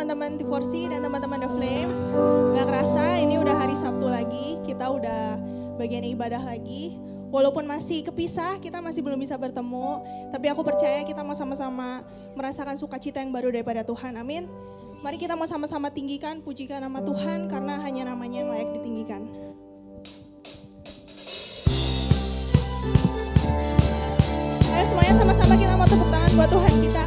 teman-teman T4C dan teman-teman The Flame. Gak kerasa ini udah hari Sabtu lagi, kita udah bagian ibadah lagi. Walaupun masih kepisah, kita masih belum bisa bertemu. Tapi aku percaya kita mau sama-sama merasakan sukacita yang baru daripada Tuhan, amin. Mari kita mau sama-sama tinggikan, pujikan nama Tuhan karena hanya namanya yang layak ditinggikan. Ayo semuanya sama-sama kita mau tepuk tangan buat Tuhan kita.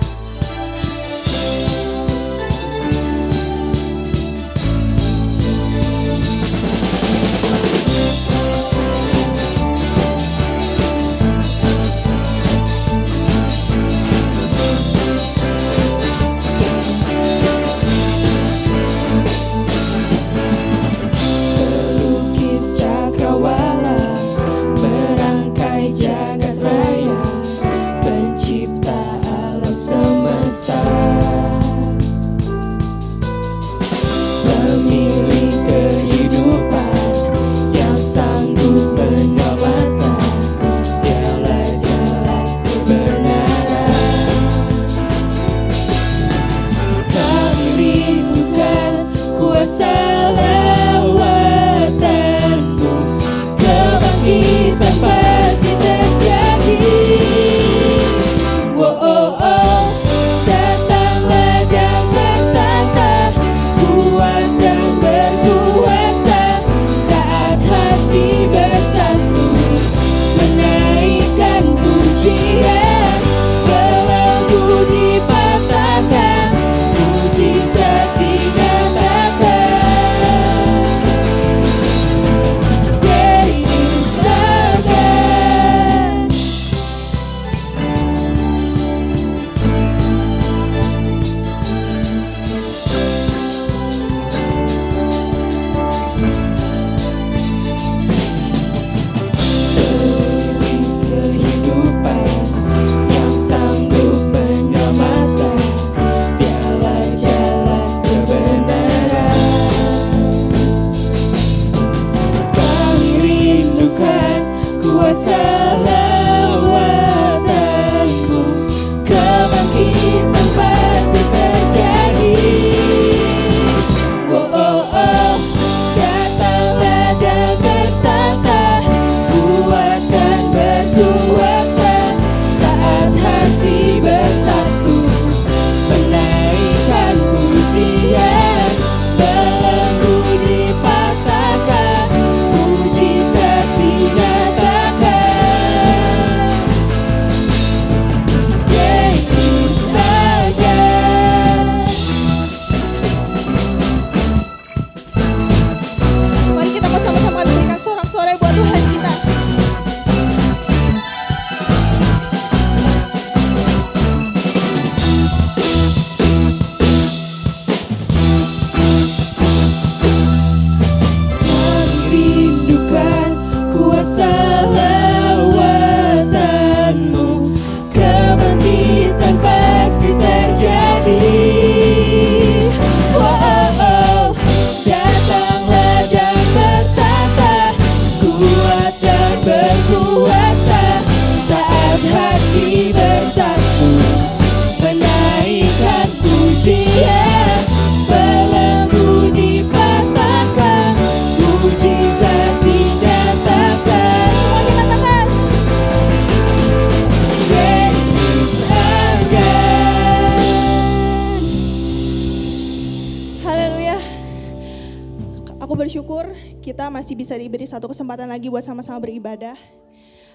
Kita masih bisa diberi satu kesempatan lagi buat sama-sama beribadah.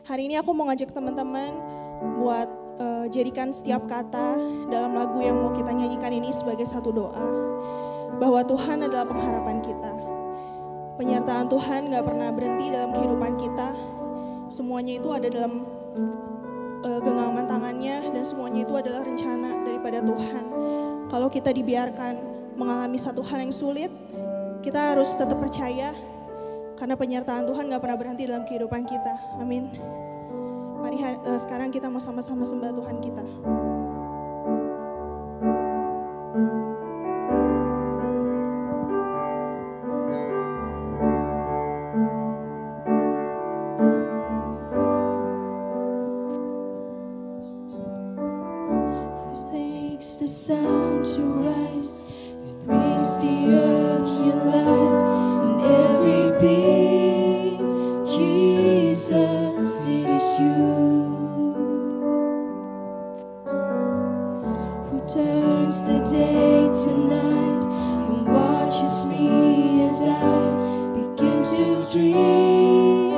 Hari ini aku mau ngajak teman-teman buat jadikan setiap kata dalam lagu yang mau kita nyanyikan ini sebagai satu doa. Bahwa Tuhan adalah pengharapan kita. Penyertaan Tuhan gak pernah berhenti dalam kehidupan kita. Semuanya itu ada dalam genggaman tangannya dan semuanya itu adalah rencana daripada Tuhan. Kalau kita dibiarkan mengalami satu hal yang sulit, kita harus tetap percaya. Karena penyertaan Tuhan gak pernah berhenti dalam kehidupan kita. Amin. Mari sekarang kita mau sama-sama sembah Tuhan kita. Makes the sun to rise and turns the day to night and watches me as I begin to dream.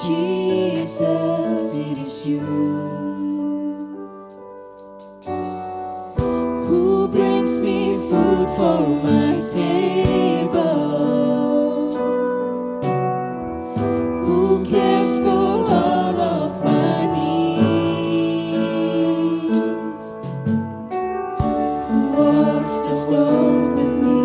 Jesus, it is you who brings me food for my table, who cares for all of my needs, who walks the storm with me,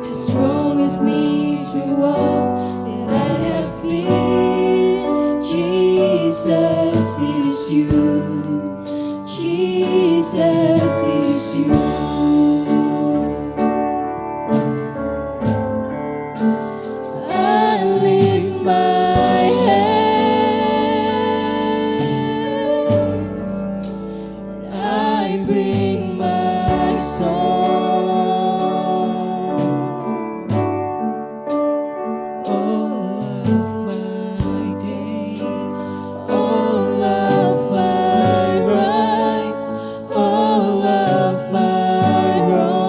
has grown with me through all that I have been. Jesus, it is you. Jesus, it is you. I lift my hands, and I bring my song. All of my days, all of my rights, all of my wrongs,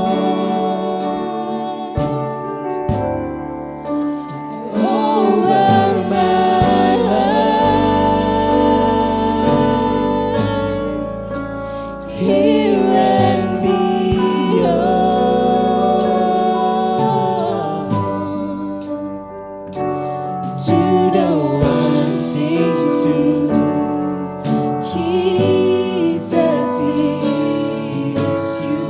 over my life, here and beyond, to the one thing through. Jesus, it is you.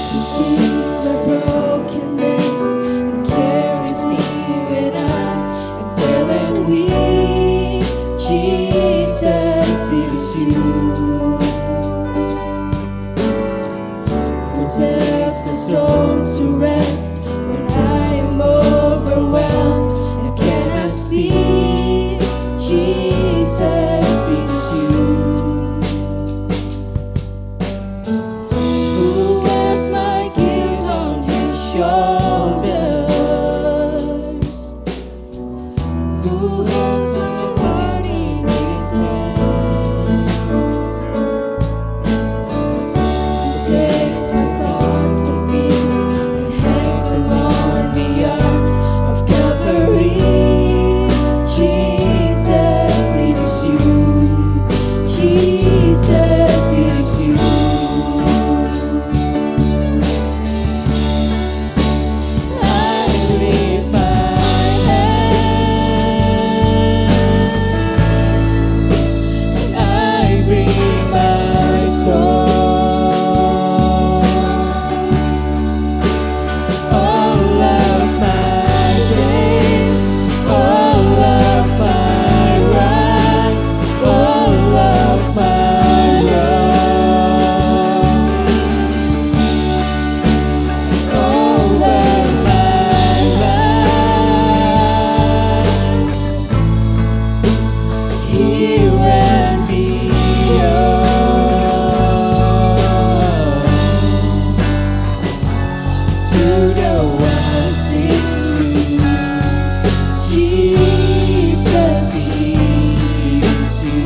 He sees my brokenness and carries me when I am frail and weak. Jesus, it is you who tells the storm to rest when I am overwhelmed and cannot speak. Jesus, it is you who bears my guilt on his shoulders, who holds my heart in his hands, takes my thoughts and fears and hangs them on the arms of Calvary. Jesus, it is you. Jesus, it is you. I lift my hand, and I bring my song. All of my days, all of my rights, all of my wrongs, all of my life, here and beyond, to the one thing through. Jesus, it is you.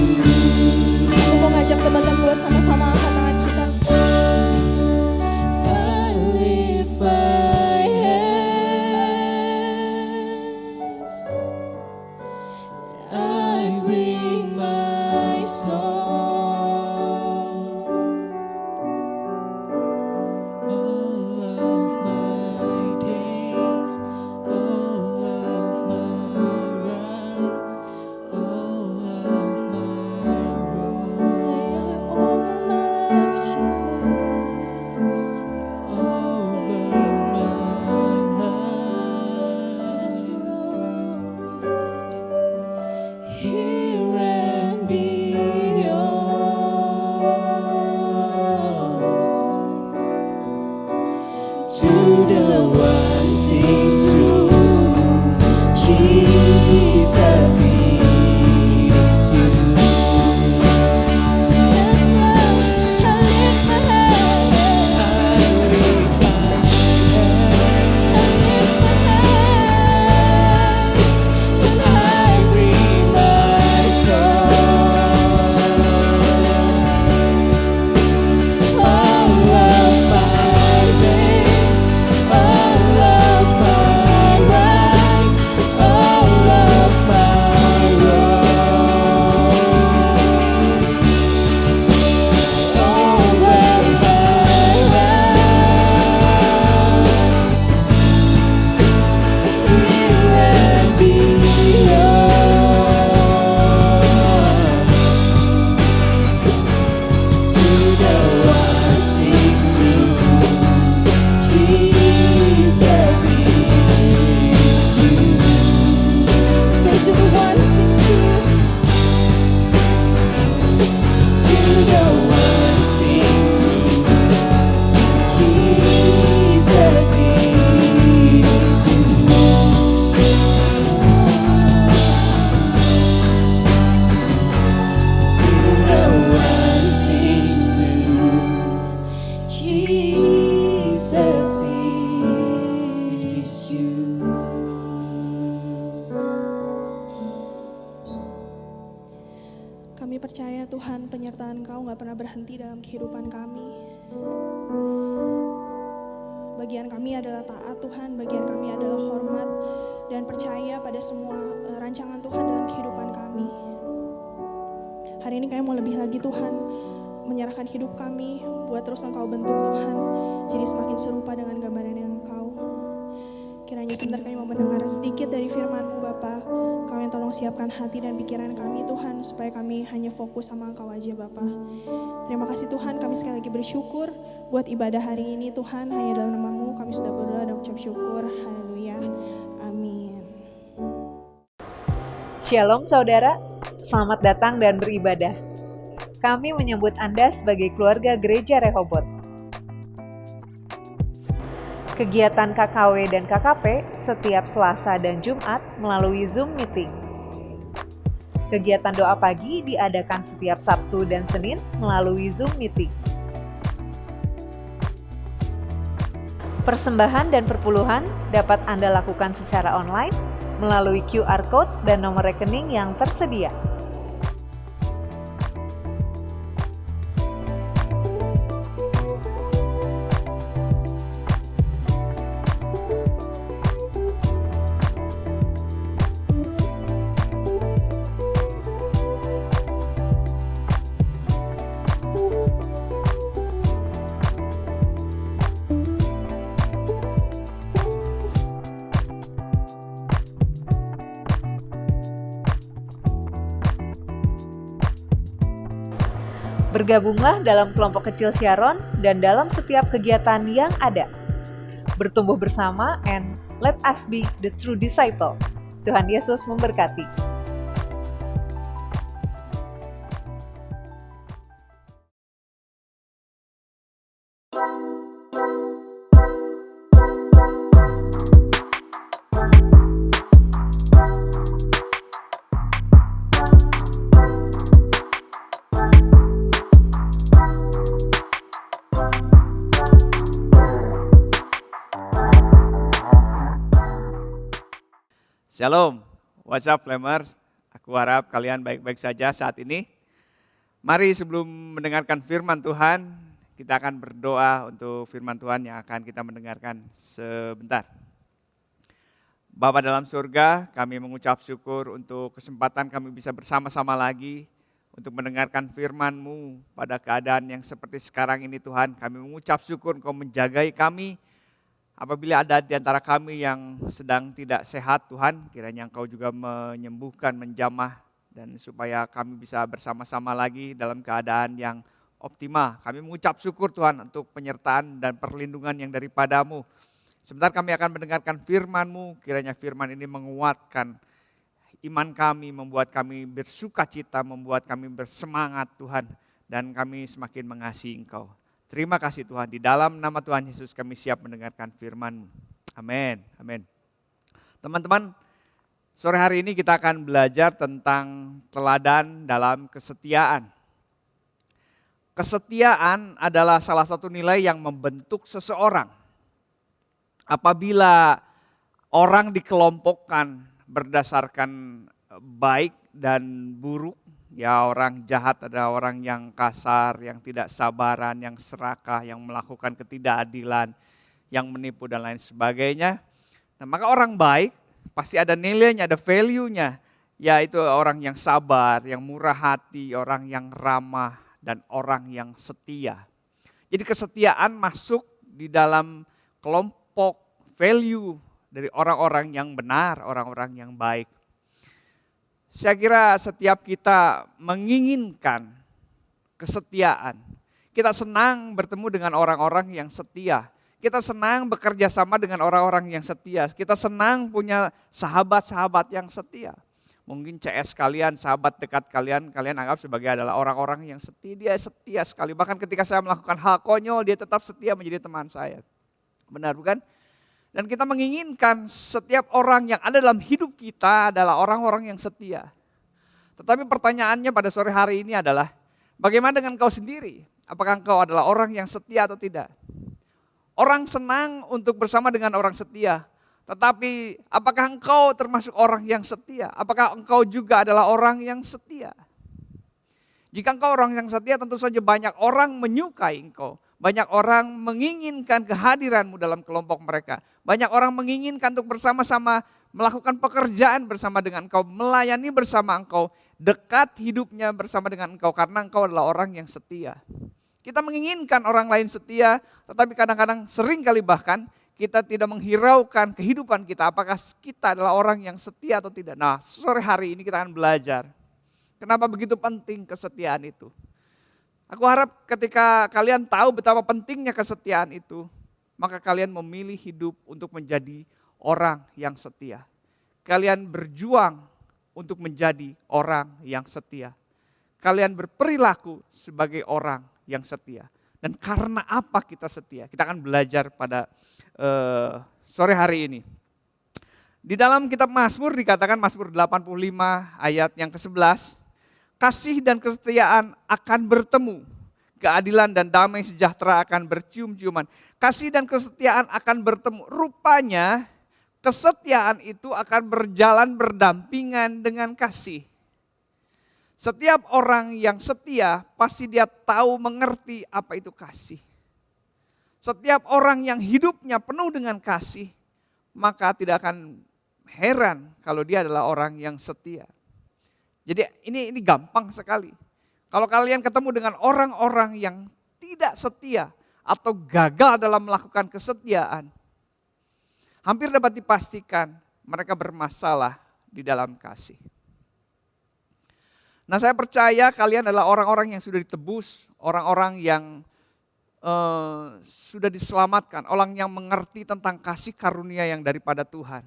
Aku mau ngajak teman-teman buat sama-sama angkat tangan kita. I lift my hands, I bring my song. All of my days, all of my rights, all of my wrongs. Say I'm over my life, Jesus. Over my life, Yes, Lord. here and Kami percaya Tuhan penyertaan Engkau gak pernah berhenti dalam kehidupan kami. Bagian kami adalah taat Tuhan, bagian kami adalah hormat dan percaya pada semua rancangan Tuhan dalam kehidupan kami. Hari ini kami mau lebih lagi Tuhan menyerahkan hidup kami buat terus Engkau bentuk Tuhan, jadi semakin serupa dengan gambaran yang Engkau. Kiranya sebentar kami mau mendengar sedikit dari firman-Mu Bapa. Kau yang tolong siapkan hati dan pikiran kami Tuhan, supaya kami hanya fokus sama Engkau aja Bapa. Terima kasih Tuhan, kami sekali lagi bersyukur buat ibadah hari ini Tuhan. Hanya dalam nama-Mu kami sudah berdoa dan ucap syukur. Haleluya. Amin. Shalom saudara, selamat datang dan beribadah. Kami menyambut Anda sebagai keluarga Gereja Rehobot. Kegiatan KKW dan KKP setiap Selasa dan Jumat melalui Zoom Meeting. Kegiatan doa pagi diadakan setiap Sabtu dan Senin melalui Zoom Meeting. Persembahan dan perpuluhan dapat Anda lakukan secara online melalui QR Code dan nomor rekening yang tersedia. Bergabunglah dalam kelompok kecil Sharon dan dalam setiap kegiatan yang ada. Bertumbuh bersama and let us be the true disciple. Tuhan Yesus memberkati. Shalom, what's up Flamers? Aku harap kalian baik-baik saja saat ini. Mari sebelum mendengarkan firman Tuhan, kita akan berdoa untuk firman Tuhan yang akan kita mendengarkan sebentar. Bapa dalam surga, kami mengucap syukur untuk kesempatan kami bisa bersama-sama lagi untuk mendengarkan firman-Mu pada keadaan yang seperti sekarang ini Tuhan. Kami mengucap syukur Engkau menjagai kami. Apabila ada di antara kami yang sedang tidak sehat Tuhan, kiranya Engkau juga menyembuhkan, menjamah, dan supaya kami bisa bersama-sama lagi dalam keadaan yang optimal. Kami mengucap syukur Tuhan untuk penyertaan dan perlindungan yang daripada-Mu. Sebentar kami akan mendengarkan firman-Mu, kiranya firman ini menguatkan iman kami, membuat kami bersuka cita, membuat kami bersemangat Tuhan, dan kami semakin mengasihi Engkau. Terima kasih Tuhan, di dalam nama Tuhan Yesus kami siap mendengarkan firman-Mu. Amin, amin. Teman-teman, sore hari ini kita akan belajar tentang teladan dalam kesetiaan. Kesetiaan adalah salah satu nilai yang membentuk seseorang. Apabila orang dikelompokkan berdasarkan baik dan buruk, ya orang jahat ada orang yang kasar, yang tidak sabaran, yang serakah, yang melakukan ketidakadilan, yang menipu dan lain sebagainya. Nah, maka orang baik pasti ada nilainya, ada value-nya, yaitu orang yang sabar, yang murah hati, orang yang ramah, dan orang yang setia. Jadi kesetiaan masuk di dalam kelompok value dari orang-orang yang benar, orang-orang yang baik. Saya kira setiap kita menginginkan kesetiaan. Kita senang bertemu dengan orang-orang yang setia. Kita senang bekerja sama dengan orang-orang yang setia. Kita senang punya sahabat-sahabat yang setia. Mungkin CS kalian, sahabat dekat kalian anggap sebagai adalah orang-orang yang setia. Dia setia sekali. Bahkan ketika saya melakukan hal konyol, dia tetap setia menjadi teman saya. Benar bukan? Dan kita menginginkan setiap orang yang ada dalam hidup kita adalah orang-orang yang setia. Tetapi pertanyaannya pada sore hari ini adalah, bagaimana dengan kau sendiri? Apakah engkau adalah orang yang setia atau tidak? Orang senang untuk bersama dengan orang setia. Tetapi apakah engkau termasuk orang yang setia? Apakah engkau juga adalah orang yang setia? Jika engkau orang yang setia, tentu saja banyak orang menyukai engkau. Banyak orang menginginkan kehadiranmu dalam kelompok mereka. Banyak orang menginginkan untuk bersama-sama melakukan pekerjaan bersama dengan engkau, melayani bersama engkau, dekat hidupnya bersama dengan engkau karena engkau adalah orang yang setia. Kita menginginkan orang lain setia, tetapi kadang-kadang sering kali bahkan kita tidak menghiraukan kehidupan kita, apakah kita adalah orang yang setia atau tidak. Nah, sore hari ini kita akan belajar. Kenapa begitu penting kesetiaan itu? Aku harap ketika kalian tahu betapa pentingnya kesetiaan itu, maka kalian memilih hidup untuk menjadi orang yang setia. Kalian berjuang untuk menjadi orang yang setia. Kalian berperilaku sebagai orang yang setia. Dan karena apa kita setia? Kita akan belajar pada sore hari ini. Di dalam kitab Mazmur dikatakan, Mazmur 85 ayat yang ke-11, kasih dan kesetiaan akan bertemu, keadilan dan damai sejahtera akan bercium-ciuman. Kasih dan kesetiaan akan bertemu. Rupanya kesetiaan itu akan berjalan berdampingan dengan kasih. Setiap orang yang setia pasti dia tahu mengerti apa itu kasih. Setiap orang yang hidupnya penuh dengan kasih, maka tidak akan heran kalau dia adalah orang yang setia. Jadi ini gampang sekali. Kalau kalian ketemu dengan orang-orang yang tidak setia atau gagal dalam melakukan kesetiaan, hampir dapat dipastikan mereka bermasalah di dalam kasih. Nah, saya percaya kalian adalah orang-orang yang sudah ditebus, orang-orang yang sudah diselamatkan, orang yang mengerti tentang kasih karunia yang daripada Tuhan.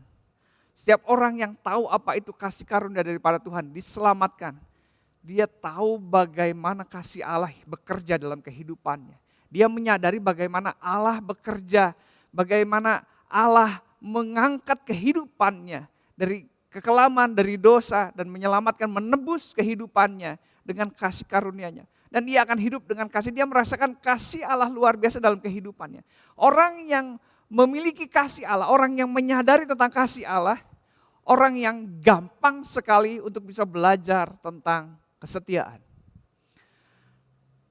Setiap orang yang tahu apa itu kasih karunia daripada Tuhan diselamatkan. Dia tahu bagaimana kasih Allah bekerja dalam kehidupannya. Dia menyadari bagaimana Allah bekerja, bagaimana Allah mengangkat kehidupannya dari kekelaman, dari dosa, dan menyelamatkan, menebus kehidupannya dengan kasih karunia-Nya. Dan dia akan hidup dengan kasih, dia merasakan kasih Allah luar biasa dalam kehidupannya. Orang yang memiliki kasih Allah, orang yang menyadari tentang kasih Allah, orang yang gampang sekali untuk bisa belajar tentang kesetiaan.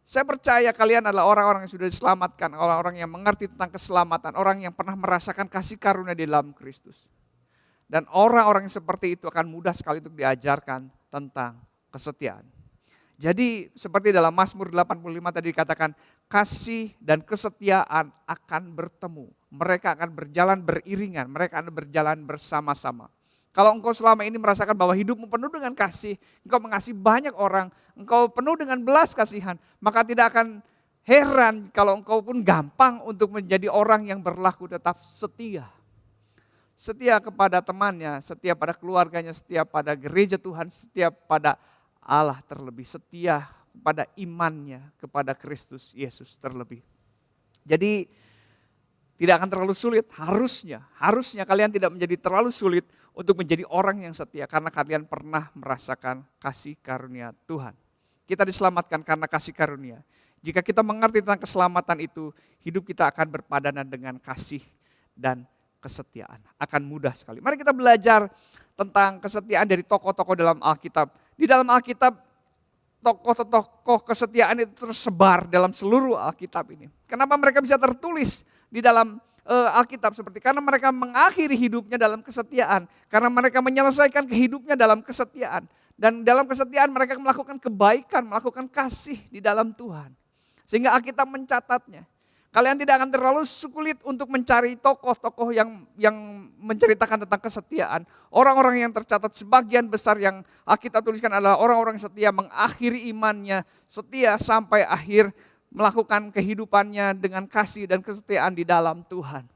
Saya percaya kalian adalah orang-orang yang sudah diselamatkan, orang-orang yang mengerti tentang keselamatan, orang yang pernah merasakan kasih karunia di dalam Kristus. Dan orang-orang yang seperti itu akan mudah sekali untuk diajarkan tentang kesetiaan. Jadi seperti dalam Mazmur 85 tadi dikatakan, kasih dan kesetiaan akan bertemu. Mereka akan berjalan beriringan, mereka akan berjalan bersama-sama. Kalau engkau selama ini merasakan bahwa hidupmu penuh dengan kasih, engkau mengasihi banyak orang, engkau penuh dengan belas kasihan, maka tidak akan heran kalau engkau pun gampang untuk menjadi orang yang berlaku tetap setia. Setia kepada temannya, setia pada keluarganya, setia pada gereja Tuhan, setia pada Allah terlebih, setia pada imannya kepada Kristus Yesus terlebih. Jadi tidak akan terlalu sulit, harusnya kalian tidak menjadi terlalu sulit untuk menjadi orang yang setia karena kalian pernah merasakan kasih karunia Tuhan. Kita diselamatkan karena kasih karunia. Jika kita mengerti tentang keselamatan itu, hidup kita akan berpadanan dengan kasih dan kesetiaan. Akan mudah sekali. Mari kita belajar tentang kesetiaan dari tokoh-tokoh dalam Alkitab. Di dalam Alkitab, tokoh-tokoh kesetiaan itu tersebar dalam seluruh Alkitab ini. Kenapa mereka bisa tertulis di dalam Alkitab seperti karena mereka mengakhiri hidupnya dalam kesetiaan, karena mereka menyelesaikan kehidupnya dalam kesetiaan, dan dalam kesetiaan mereka melakukan kebaikan, melakukan kasih di dalam Tuhan. Sehingga Alkitab mencatatnya. Kalian tidak akan terlalu sulit untuk mencari tokoh-tokoh yang menceritakan tentang kesetiaan. Orang-orang yang tercatat sebagian besar yang Alkitab tuliskan adalah orang-orang setia, mengakhiri imannya, setia sampai akhir, melakukan kehidupannya dengan kasih dan kesetiaan di dalam Tuhan.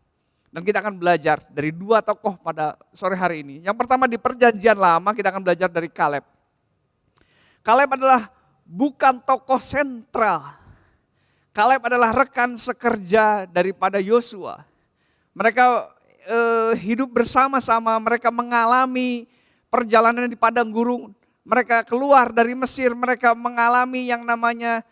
Dan kita akan belajar dari dua tokoh pada sore hari ini. Yang pertama di Perjanjian Lama kita akan belajar dari Kaleb. Kaleb adalah bukan tokoh sentral. Kaleb adalah rekan sekerja daripada Yosua. Mereka hidup bersama-sama, mereka mengalami perjalanan di padang gurun. Mereka keluar dari Mesir, mereka mengalami yang namanya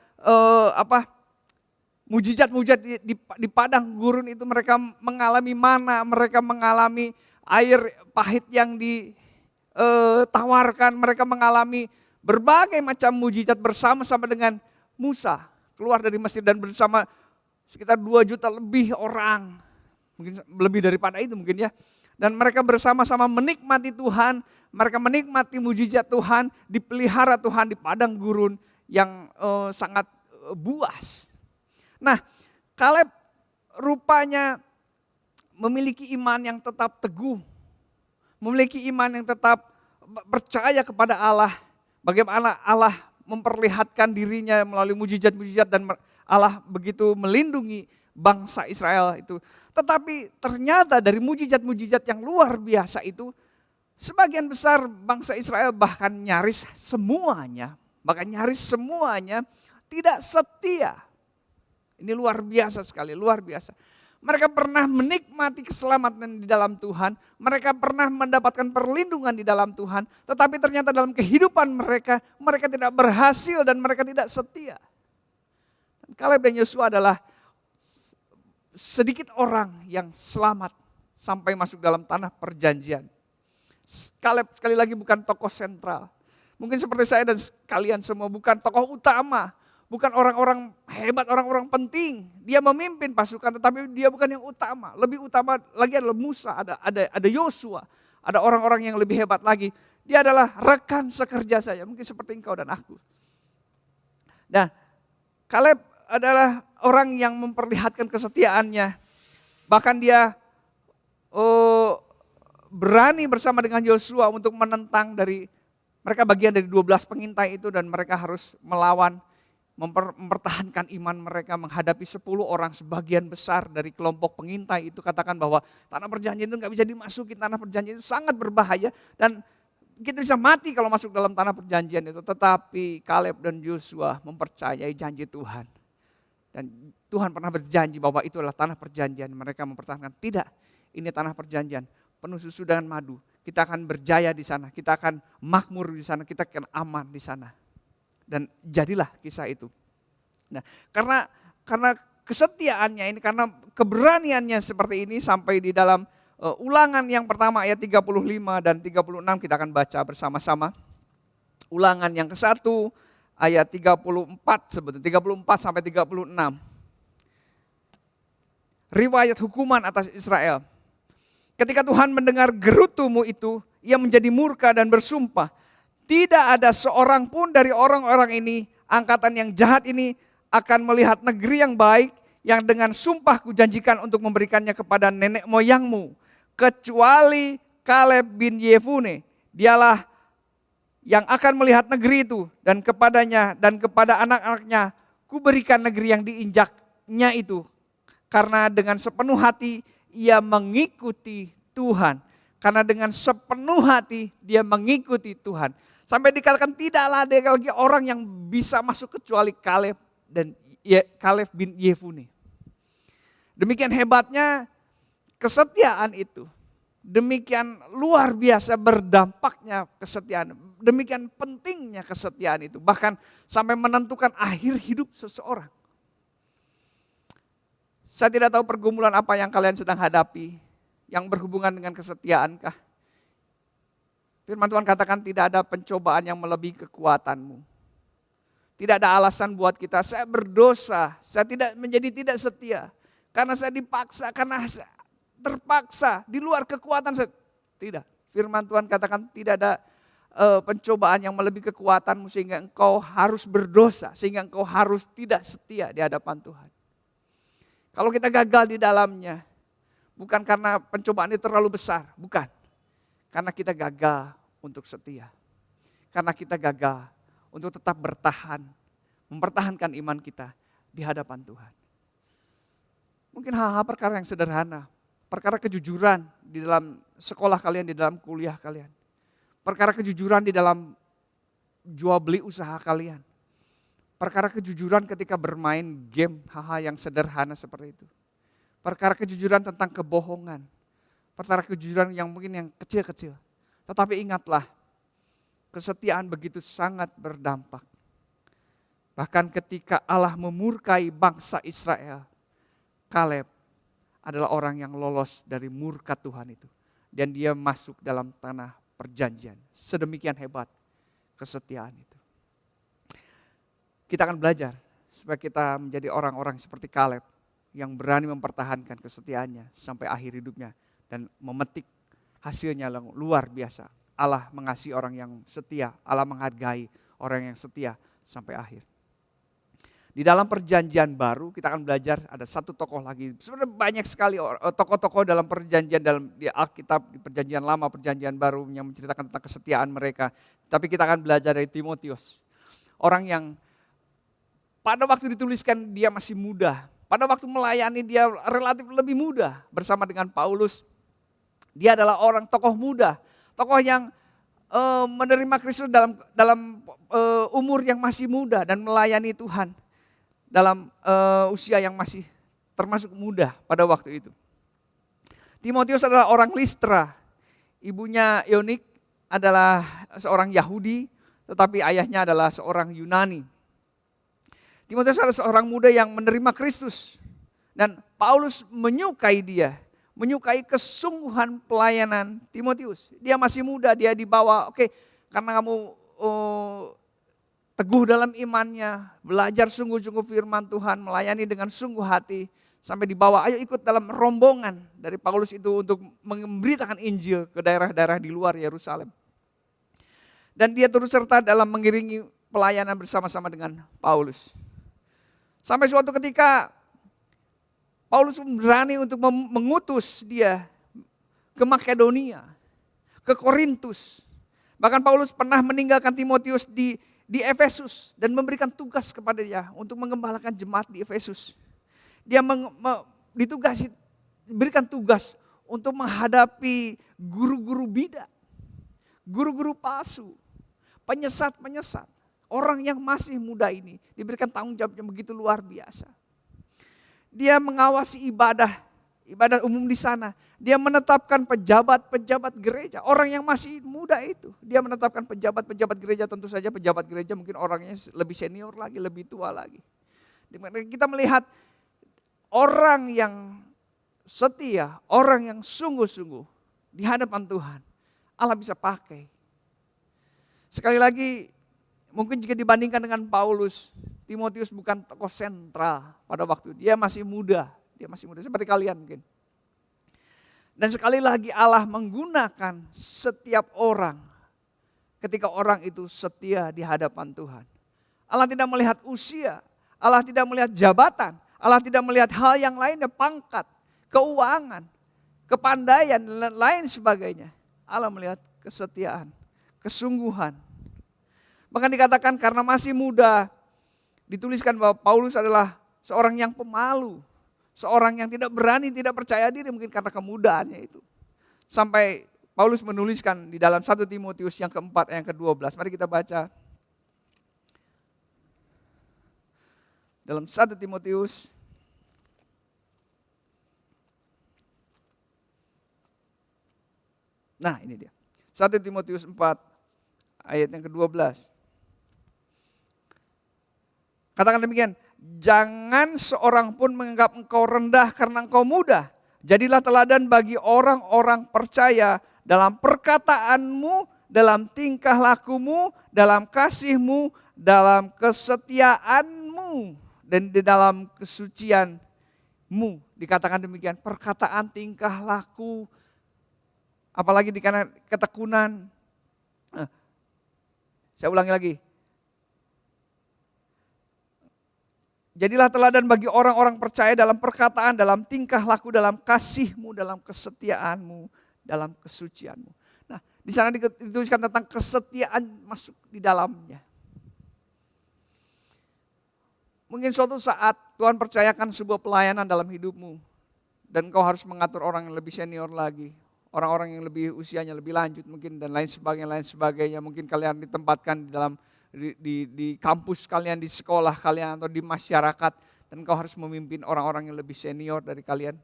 mujizat-mujizat di padang gurun itu. Mereka mengalami mana, mereka mengalami air pahit yang ditawarkan, mereka mengalami berbagai macam mujizat bersama-sama dengan Musa. Keluar dari Mesir dan bersama sekitar 2 juta lebih orang. Mungkin lebih daripada itu mungkin ya. Dan mereka bersama-sama menikmati Tuhan, mereka menikmati mujizat Tuhan, dipelihara Tuhan di padang gurun yang sangat buas. Nah, Kaleb rupanya memiliki iman yang tetap teguh, memiliki iman yang tetap percaya kepada Allah, bagaimana Allah memperlihatkan dirinya melalui mujizat-mujizat dan Allah begitu melindungi bangsa Israel itu. Tetapi ternyata dari mujizat-mujizat yang luar biasa itu, sebagian besar bangsa Israel bahkan nyaris semuanya tidak setia. Ini luar biasa sekali, luar biasa. Mereka pernah menikmati keselamatan di dalam Tuhan, mereka pernah mendapatkan perlindungan di dalam Tuhan, tetapi ternyata dalam kehidupan mereka tidak berhasil dan mereka tidak setia. Kaleb dan Yosua adalah sedikit orang yang selamat sampai masuk dalam tanah perjanjian. Kaleb sekali lagi bukan tokoh sentral. Mungkin seperti saya dan kalian semua bukan tokoh utama. Bukan orang-orang hebat, orang-orang penting. Dia memimpin pasukan tetapi dia bukan yang utama. Lebih utama lagi adalah Musa, ada Yosua. Ada orang-orang yang lebih hebat lagi. Dia adalah rekan sekerja saya, mungkin seperti engkau dan aku. Nah, Kaleb adalah orang yang memperlihatkan kesetiaannya. Bahkan dia berani bersama dengan Yosua untuk menentang mereka bagian dari 12 pengintai itu dan mereka harus melawan, mempertahankan iman mereka menghadapi 10 orang sebagian besar dari kelompok pengintai itu katakan bahwa tanah perjanjian itu gak bisa dimasuki, tanah perjanjian itu sangat berbahaya dan kita bisa mati kalau masuk dalam tanah perjanjian itu. Tetapi Kaleb dan Yosua mempercayai janji Tuhan. Dan Tuhan pernah berjanji bahwa itu adalah tanah perjanjian. Mereka mempertahankan, tidak, ini tanah perjanjian, penuh susu dan madu. Kita akan berjaya di sana, kita akan makmur di sana, kita akan aman di sana. Dan jadilah kisah itu. Nah, karena kesetiaannya ini, karena keberaniannya seperti ini sampai di dalam Ulangan yang pertama ayat 35 dan 36 kita akan baca bersama-sama. Ulangan yang ke-1 ayat 34 sebetulnya 34 sampai 36. Riwayat hukuman atas Israel. Ketika Tuhan mendengar gerutumu itu, ia menjadi murka dan bersumpah, tidak ada seorang pun dari orang-orang ini, angkatan yang jahat ini akan melihat negeri yang baik yang dengan sumpah kujanjikan untuk memberikannya kepada nenek moyangmu, kecuali Kaleb bin Yefune. Dialah yang akan melihat negeri itu dan kepadanya dan kepada anak-anaknya kuberikan negeri yang diinjaknya itu. Karena dengan sepenuh hati ia mengikuti Tuhan. Karena dengan sepenuh hati dia mengikuti Tuhan. Sampai dikatakan tidaklah ada lagi orang yang bisa masuk kecuali Kaleb bin Yefune. Demikian hebatnya kesetiaan itu. Demikian luar biasa berdampaknya kesetiaan. Demikian pentingnya kesetiaan itu. Bahkan sampai menentukan akhir hidup seseorang. Saya tidak tahu pergumulan apa yang kalian sedang hadapi. Yang berhubungan dengan kesetiaankah? Firman Tuhan katakan tidak ada pencobaan yang melebihi kekuatanmu. Tidak ada alasan buat kita, saya berdosa, saya tidak setia. Karena saya dipaksa, karena saya terpaksa, di luar kekuatan saya. Tidak, firman Tuhan katakan tidak ada pencobaan yang melebihi kekuatanmu sehingga engkau harus berdosa, sehingga engkau harus tidak setia di hadapan Tuhan. Kalau kita gagal di dalamnya, bukan karena pencobaan itu terlalu besar, bukan. Karena kita gagal untuk setia. Karena kita gagal untuk tetap bertahan, mempertahankan iman kita di hadapan Tuhan. Mungkin hal-hal perkara yang sederhana, perkara kejujuran di dalam sekolah kalian, di dalam kuliah kalian. Perkara kejujuran di dalam jual beli usaha kalian. Perkara kejujuran ketika bermain game, hal-hal yang sederhana seperti itu. Perkara kejujuran tentang kebohongan. Perkara kejujuran yang mungkin yang kecil-kecil. Tetapi ingatlah, kesetiaan begitu sangat berdampak. Bahkan ketika Allah memurkai bangsa Israel, Kaleb adalah orang yang lolos dari murka Tuhan itu. Dan dia masuk dalam tanah perjanjian. Sedemikian hebat kesetiaan itu. Kita akan belajar supaya kita menjadi orang-orang seperti Kaleb yang berani mempertahankan kesetiaannya sampai akhir hidupnya dan memetik hasilnya yang luar biasa. Allah mengasihi orang yang setia, Allah menghargai orang yang setia sampai akhir. Di dalam perjanjian baru kita akan belajar ada satu tokoh lagi. Sebenarnya banyak sekali tokoh-tokoh dalam perjanjian dalam di Alkitab, di perjanjian lama, perjanjian baru yang menceritakan tentang kesetiaan mereka. Tapi kita akan belajar dari Timotius. Orang yang pada waktu dituliskan dia masih muda. Pada waktu melayani dia relatif lebih muda bersama dengan Paulus. Dia adalah orang tokoh muda. Tokoh yang menerima Kristus dalam umur yang masih muda dan melayani Tuhan. Dalam usia yang masih termasuk muda pada waktu itu. Timotius adalah orang Listra. Ibunya Eunik adalah seorang Yahudi, tetapi ayahnya adalah seorang Yunani. Timotius adalah seorang muda yang menerima Kristus. Dan Paulus menyukai dia, menyukai kesungguhan pelayanan Timotius. Dia masih muda, dia dibawa, karena kamu teguh dalam imannya, belajar sungguh-sungguh firman Tuhan, melayani dengan sungguh hati, sampai dibawa, ayo ikut dalam rombongan dari Paulus itu untuk memberitakan Injil ke daerah-daerah di luar Yerusalem. Dan dia turut serta dalam mengiringi pelayanan bersama-sama dengan Paulus. Sampai suatu ketika, Paulus berani untuk mengutus dia ke Makedonia, ke Korintus. Bahkan Paulus pernah meninggalkan Timotius di Efesus dan memberikan tugas kepada dia untuk mengembalakan jemaat di Efesus. Dia diberikan tugas untuk menghadapi guru-guru bidah, guru-guru palsu, penyesat-penyesat. Orang yang masih muda ini diberikan tanggung jawab yang begitu luar biasa. Dia mengawasi ibadah umum di sana. Dia menetapkan pejabat-pejabat gereja. Orang yang masih muda itu. Dia menetapkan pejabat-pejabat gereja. Tentu saja pejabat gereja mungkin orangnya lebih senior lagi, lebih tua lagi. Kita melihat orang yang setia, orang yang sungguh-sungguh di hadapan Tuhan. Allah bisa pakai. Sekali lagi, mungkin jika dibandingkan dengan Paulus, Timotius bukan tokoh sentral pada waktu dia masih muda. Dia masih muda seperti kalian mungkin. Dan sekali lagi Allah menggunakan setiap orang ketika orang itu setia di hadapan Tuhan. Allah tidak melihat usia, Allah tidak melihat jabatan, Allah tidak melihat hal yang lainnya, pangkat, keuangan, kepandaian, dan lain sebagainya. Allah melihat kesetiaan, kesungguhan. Bahkan dikatakan karena masih muda, dituliskan bahwa Paulus adalah seorang yang pemalu. Seorang yang tidak berani, tidak percaya diri mungkin karena kemudaannya itu. Sampai Paulus menuliskan di dalam 1 Timotius yang keempat yang ke-12. Mari kita baca. Dalam 1 Timotius nah ini dia. 1 Timotius 4 ayat yang ke-12. Katakan demikian. Jangan seorang pun menganggap engkau rendah karena engkau muda. Jadilah teladan bagi orang-orang percaya dalam perkataanmu, dalam tingkah lakumu, dalam kasihmu, dalam kesetiaanmu, dan di dalam kesucianmu. Dikatakan demikian, perkataan, tingkah laku, apalagi dikatakan ketekunan. Saya ulangi lagi. Jadilah teladan bagi orang-orang percaya dalam perkataan, dalam tingkah laku, dalam kasihmu, dalam kesetiaanmu, dalam kesucianmu. Nah, di sana dituliskan tentang kesetiaan masuk di dalamnya. Mungkin suatu saat Tuhan percayakan sebuah pelayanan dalam hidupmu. Dan kau harus mengatur orang yang lebih senior lagi. Orang-orang yang lebih usianya lebih lanjut mungkin dan lain sebagainya. Mungkin kalian ditempatkan di dalam di kampus kalian, di sekolah kalian, atau di masyarakat, dan kau harus memimpin orang-orang yang lebih senior dari kalian.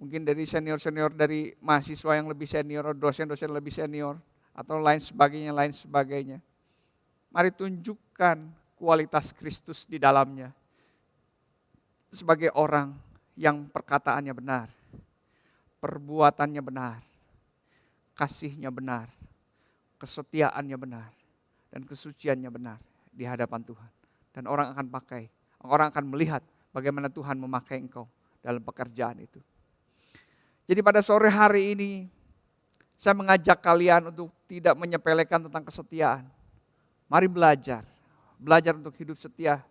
Mungkin dari senior-senior dari mahasiswa yang lebih senior, atau dosen-dosen lebih senior, atau lain sebagainya. Mari tunjukkan kualitas Kristus di dalamnya. Sebagai orang yang perkataannya benar, perbuatannya benar, kasihnya benar, kesetiaannya benar. dan kesuciannya benar di hadapan Tuhan. Dan orang akan melihat bagaimana Tuhan memakai engkau dalam pekerjaan itu. Jadi pada sore hari ini saya mengajak kalian untuk tidak menyepelekan tentang kesetiaan. Mari belajar untuk hidup setia,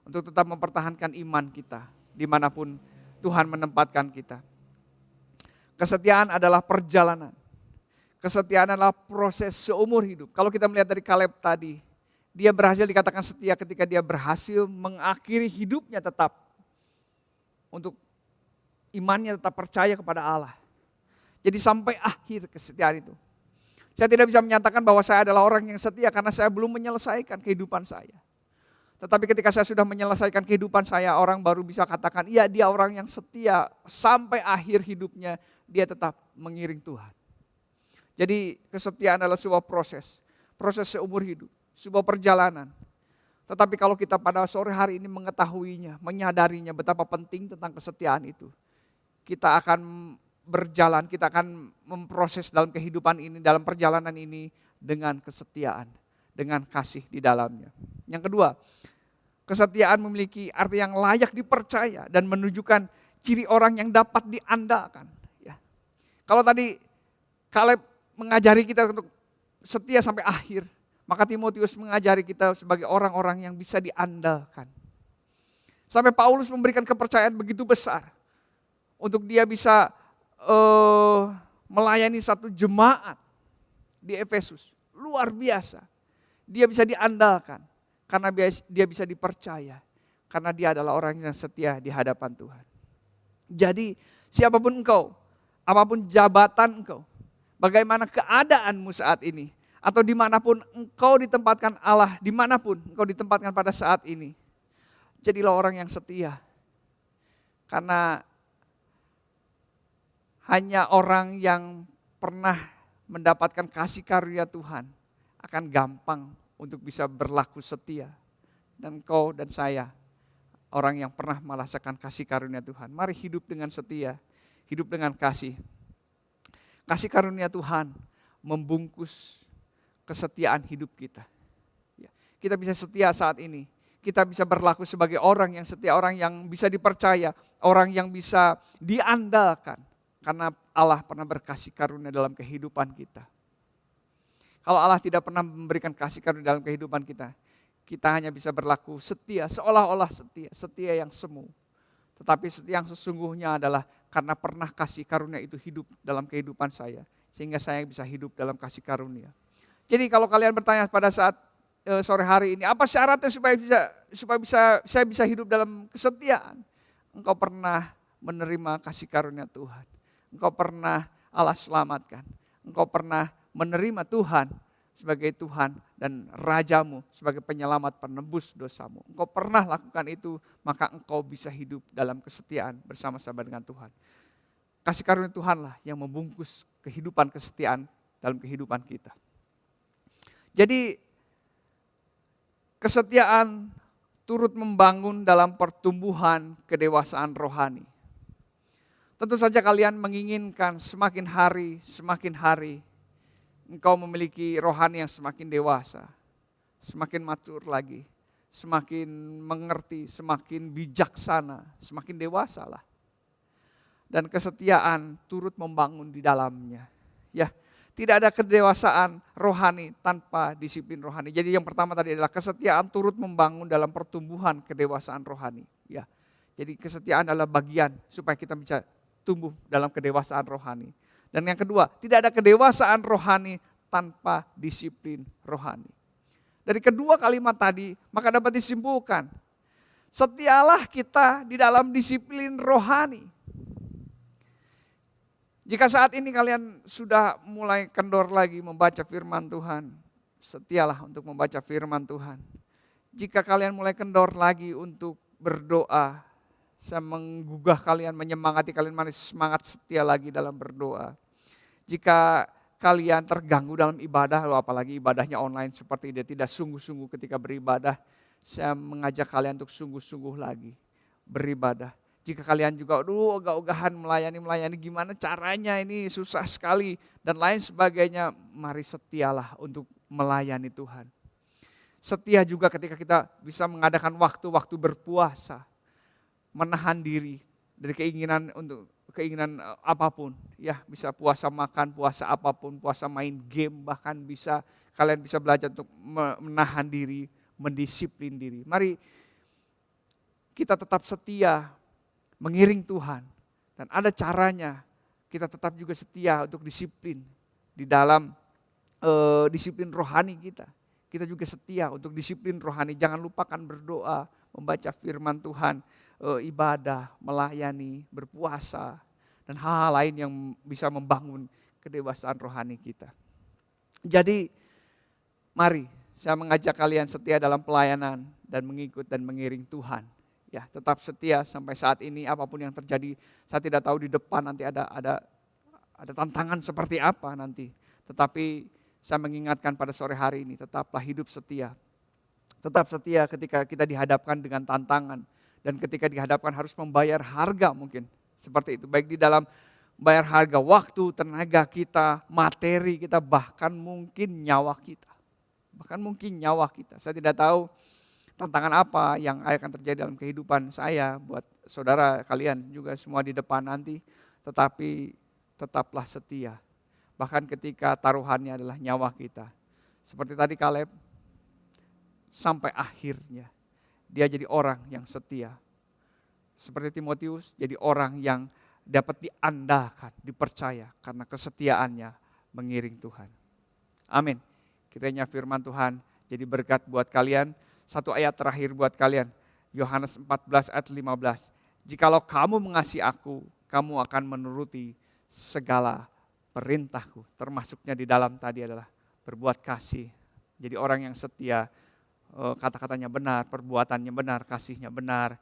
untuk tetap mempertahankan iman kita dimanapun Tuhan menempatkan kita. Kesetiaan adalah perjalanan. Kesetiaan adalah proses seumur hidup. Kalau kita melihat dari Kaleb tadi, dia berhasil dikatakan setia ketika dia berhasil mengakhiri hidupnya tetap untuk imannya tetap percaya kepada Allah. Jadi sampai akhir kesetiaan itu. Saya tidak bisa menyatakan bahwa saya adalah orang yang setia karena saya belum menyelesaikan kehidupan saya. Tetapi ketika saya sudah menyelesaikan kehidupan saya, orang baru bisa katakan, iya dia orang yang setia sampai akhir hidupnya, dia tetap mengiring Tuhan. Jadi kesetiaan adalah sebuah proses seumur hidup, sebuah perjalanan. Tetapi kalau kita pada sore hari ini mengetahuinya, menyadarinya betapa penting tentang kesetiaan itu, kita akan berjalan, kita akan memproses dalam kehidupan ini, dalam perjalanan ini dengan kesetiaan, dengan kasih di dalamnya. Yang kedua, kesetiaan memiliki arti yang layak dipercaya dan menunjukkan ciri orang yang dapat diandalkan. Ya. Kalau tadi Kaleb mengajari kita untuk setia sampai akhir, maka Timotius mengajari kita sebagai orang-orang yang bisa diandalkan. Sampai Paulus memberikan kepercayaan begitu besar untuk dia bisa melayani satu jemaat di Efesus. Luar biasa. Dia bisa diandalkan karena dia bisa dipercaya. Karena dia adalah orang yang setia di hadapan Tuhan. Jadi siapapun engkau, apapun jabatan engkau, bagaimana keadaanmu saat ini, atau dimanapun engkau ditempatkan Allah, dimanapun engkau ditempatkan pada saat ini, jadilah orang yang setia. Karena hanya orang yang pernah mendapatkan kasih karunia Tuhan akan gampang untuk bisa berlaku setia. Dan kau dan saya, orang yang pernah merasakan kasih karunia Tuhan, mari hidup dengan setia, hidup dengan kasih. Kasih karunia Tuhan membungkus kesetiaan hidup kita. Kita bisa setia saat ini. Kita bisa berlaku sebagai orang yang setia, orang yang bisa dipercaya, orang yang bisa diandalkan. Karena Allah pernah berkasih karunia dalam kehidupan kita. Kalau Allah tidak pernah memberikan kasih karunia dalam kehidupan kita, kita hanya bisa berlaku setia, seolah-olah setia yang semu. Tetapi setia yang sesungguhnya adalah karena pernah kasih karunia itu hidup dalam kehidupan saya, sehingga saya bisa hidup dalam kasih karunia. Jadi kalau kalian bertanya pada saat sore hari ini, apa syaratnya supaya saya bisa hidup dalam kesetiaan? Engkau pernah menerima kasih karunia Tuhan. Engkau pernah Allah selamatkan. Engkau pernah menerima Tuhan sebagai Tuhan dan Rajamu sebagai penyelamat penebus dosamu. Engkau pernah lakukan itu, maka engkau bisa hidup dalam kesetiaan bersama-sama dengan Tuhan. Kasih karunia Tuhanlah yang membungkus kehidupan kesetiaan dalam kehidupan kita. Jadi kesetiaan turut membangun dalam pertumbuhan kedewasaan rohani. Tentu saja kalian menginginkan semakin hari engkau memiliki rohani yang semakin dewasa, semakin matur lagi, semakin mengerti, semakin bijaksana, semakin dewasa lah. Dan kesetiaan turut membangun di dalamnya. Ya, tidak ada kedewasaan rohani tanpa disiplin rohani. Jadi yang pertama tadi adalah kesetiaan turut membangun dalam pertumbuhan kedewasaan rohani. Ya, jadi kesetiaan adalah bagian supaya kita bisa tumbuh dalam kedewasaan rohani. Dan yang kedua, tidak ada kedewasaan rohani tanpa disiplin rohani. Dari kedua kalimat tadi, maka dapat disimpulkan, setialah kita di dalam disiplin rohani. Jika saat ini kalian sudah mulai kendor lagi membaca firman Tuhan, setialah untuk membaca firman Tuhan. Jika kalian mulai kendor lagi untuk berdoa, saya menggugah kalian, menyemangati kalian, mari semangat setia lagi dalam berdoa. Jika kalian terganggu dalam ibadah, apalagi ibadahnya online seperti ini, tidak sungguh-sungguh ketika beribadah, saya mengajak kalian untuk sungguh-sungguh lagi beribadah. Jika kalian juga ogah-ogahan melayani, gimana caranya ini susah sekali dan lain sebagainya, mari setialah untuk melayani Tuhan. Setia juga ketika kita bisa mengadakan waktu-waktu berpuasa. Menahan diri dari keinginan apapun. Ya, bisa puasa makan, puasa apapun, puasa main game, bahkan kalian bisa belajar untuk menahan diri, mendisiplin diri. Mari kita tetap setia mengiring Tuhan. Dan ada caranya kita tetap juga setia untuk disiplin di dalam disiplin rohani kita. Kita juga setia untuk disiplin rohani. Jangan lupakan berdoa, membaca firman Tuhan, ibadah, melayani, berpuasa, dan hal-hal lain yang bisa membangun kedewasaan rohani kita. Jadi mari saya mengajak kalian setia dalam pelayanan dan mengikut dan mengiring Tuhan. Ya, tetap setia sampai saat ini, apapun yang terjadi. Saya tidak tahu di depan nanti ada tantangan seperti apa nanti. Tetapi saya mengingatkan pada sore hari ini, tetaplah hidup setia. Tetap setia ketika kita dihadapkan dengan tantangan. Dan ketika dihadapkan harus membayar harga mungkin. Seperti itu, baik di dalam bayar harga waktu, tenaga kita, materi kita, bahkan mungkin nyawa kita. Saya tidak tahu tantangan apa yang akan terjadi dalam kehidupan saya, buat saudara kalian juga semua di depan nanti. Tetapi tetaplah setia. Bahkan ketika taruhannya adalah nyawa kita. Seperti tadi Kaleb, sampai akhirnya dia jadi orang yang setia. Seperti Timotius, jadi orang yang dapat diandalkan, dipercaya karena kesetiaannya mengiring Tuhan. Amin. Kiranya firman Tuhan jadi berkat buat kalian. Satu ayat terakhir buat kalian, Yohanes 14 ayat 15. Jikalau kamu mengasihi aku, kamu akan menuruti segala perintahku. Termasuknya di dalam tadi adalah berbuat kasih. Jadi orang yang setia, kata-katanya benar, perbuatannya benar, kasihnya benar,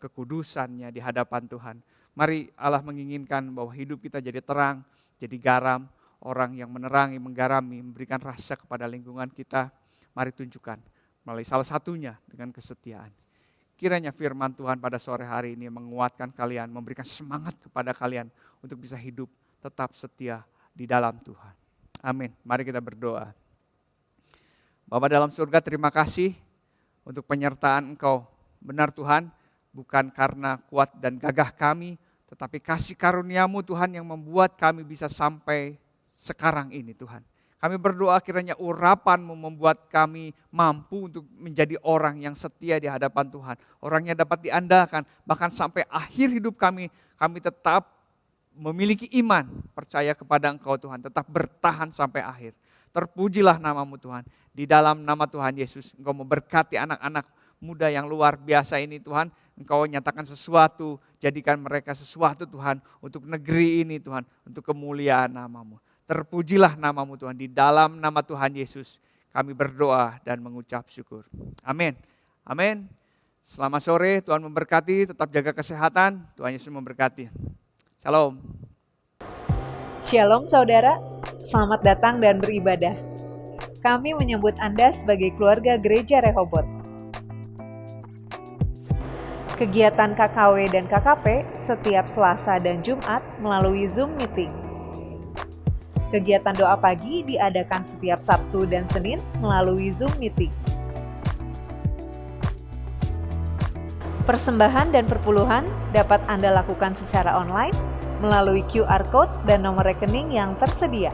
kekudusannya di hadapan Tuhan. Mari Allah menginginkan bahwa hidup kita jadi terang, jadi garam, orang yang menerangi, menggarami, memberikan rasa kepada lingkungan kita. Mari tunjukkan melalui salah satunya dengan kesetiaan. Kiranya firman Tuhan pada sore hari ini menguatkan kalian, memberikan semangat kepada kalian untuk bisa hidup tetap setia di dalam Tuhan. Amin. Mari kita berdoa. Bapa dalam surga, terima kasih untuk penyertaan Engkau. Benar Tuhan, bukan karena kuat dan gagah kami, tetapi kasih karunia-Mu Tuhan yang membuat kami bisa sampai sekarang ini Tuhan. Kami berdoa kiranya urapan-Mu membuat kami mampu untuk menjadi orang yang setia di hadapan Tuhan. Orang yang dapat diandalkan, bahkan sampai akhir hidup kami tetap memiliki iman, percaya kepada Engkau Tuhan, tetap bertahan sampai akhir. Terpujilah nama-Mu Tuhan. Di dalam nama Tuhan Yesus, Engkau memberkati anak-anak muda yang luar biasa ini Tuhan. Engkau nyatakan sesuatu, jadikan mereka sesuatu Tuhan, untuk negeri ini Tuhan, untuk kemuliaan nama-Mu. Terpujilah nama-Mu Tuhan, di dalam nama Tuhan Yesus kami berdoa dan mengucap syukur. Amin. Amin. Selamat sore, Tuhan memberkati, tetap jaga kesehatan, Tuhan Yesus memberkati. Shalom. Shalom saudara, selamat datang dan beribadah. Kami menyambut Anda sebagai keluarga Gereja Rehobot. Kegiatan KKW dan KKP setiap Selasa dan Jumat melalui Zoom Meeting. Kegiatan doa pagi diadakan setiap Sabtu dan Senin melalui Zoom Meeting. Persembahan dan perpuluhan dapat Anda lakukan secara online melalui QR Code dan nomor rekening yang tersedia.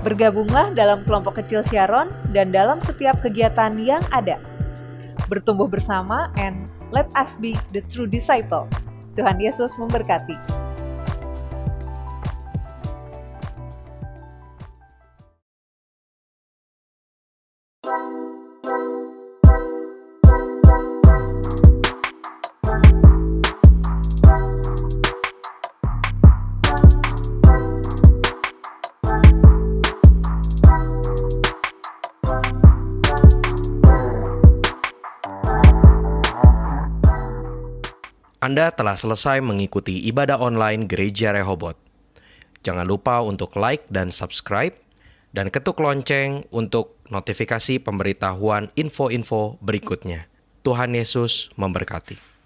Bergabunglah dalam kelompok kecil Sharon dan dalam setiap kegiatan yang ada. Bertumbuh bersama and let us be the true disciple. Tuhan Yesus memberkati. Anda telah selesai mengikuti ibadah online Gereja Rehoboth. Jangan lupa untuk like dan subscribe, dan ketuk lonceng untuk notifikasi pemberitahuan info-info berikutnya. Tuhan Yesus memberkati.